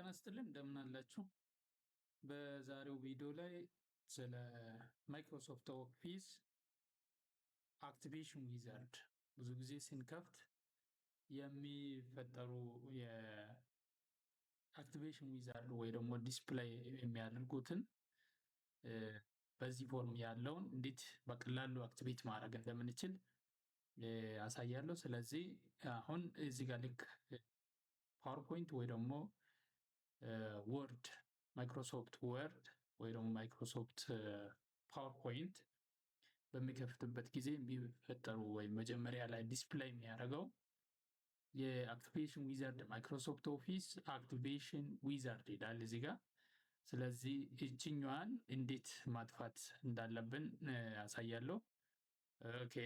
ጤና ይስጥልን እንደምን አላችሁ? በዛሬው ቪዲዮ ላይ ስለ ማይክሮሶፍት ኦፊስ አክቲቬሽን ዊዛርድ ብዙ ጊዜ ስንከፍት የሚፈጠሩ የአክቲቬሽን ዊዛርድ ወይ ደግሞ ዲስፕሌይ የሚያደርጉትን በዚህ ፎርም ያለውን እንዴት በቀላሉ አክቲቬት ማድረግ እንደምንችል አሳያለሁ። ስለዚህ አሁን እዚህ ጋር ልክ ፓወርፖይንት ወይ ደግሞ ወርድ ማይክሮሶፍት ወርድ ወይ ደግሞ ማይክሮሶፍት ፓወርፖይንት በሚከፍትበት ጊዜ የሚፈጠሩ ወይም መጀመሪያ ላይ ዲስፕሌይ የሚያደርገው የአክቲቬሽን ዊዛርድ ማይክሮሶፍት ኦፊስ አክቲቬሽን ዊዛርድ ይላል እዚህ ጋር። ስለዚህ እችኛዋን እንዴት ማጥፋት እንዳለብን አሳያለሁ። ኦኬ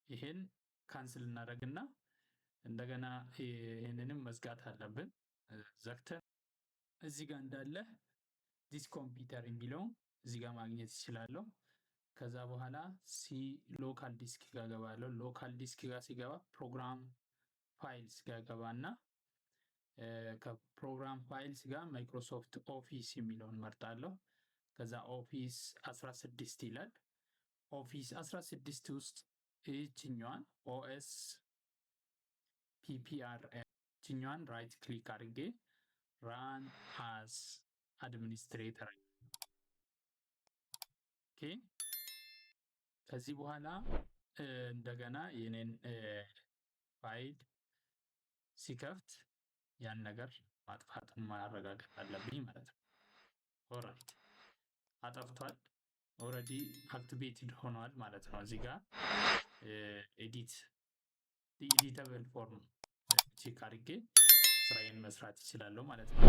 ይሄን ካንስል እናደርግና እንደገና ይሄንንም መዝጋት አለብን። ዘግተን እዚህ ጋር እንዳለ ዲስ ኮምፒውተር የሚለው እዚህ ጋር ማግኘት ይችላለሁ። ከዛ በኋላ ሎካል ዲስክ ጋር ገባለሁ። ሎካል ዲስክ ጋር ሲገባ ፕሮግራም ፋይልስ ጋር ገባና ከፕሮግራም ፋይልስ ጋር ማይክሮሶፍት ኦፊስ የሚለውን መርጣለሁ። ከዛ ኦፊስ 16 ይላል። ኦፊስ 16 ውስጥ ይህችኛዋን ኦኤስ ፒፒአር ይህችኛዋን ራይት ክሊክ አድርጌ ራን አስ አድሚኒስትሬተር ኦኬ። ከዚህ በኋላ እንደገና የኔን ፋይል ሲከፍት ያን ነገር ማጥፋቱን ማረጋገጥ አለብኝ ማለት ነው። ኦራይት አጠፍቷል። ኦልሬዲ አክቲቬትድ ሆኗል ማለት ነው። እዚህ ጋር ኤዲተብል ፎርም ቼክ አድርጌ ስራዬን መስራት ይችላለሁ ማለት ነው።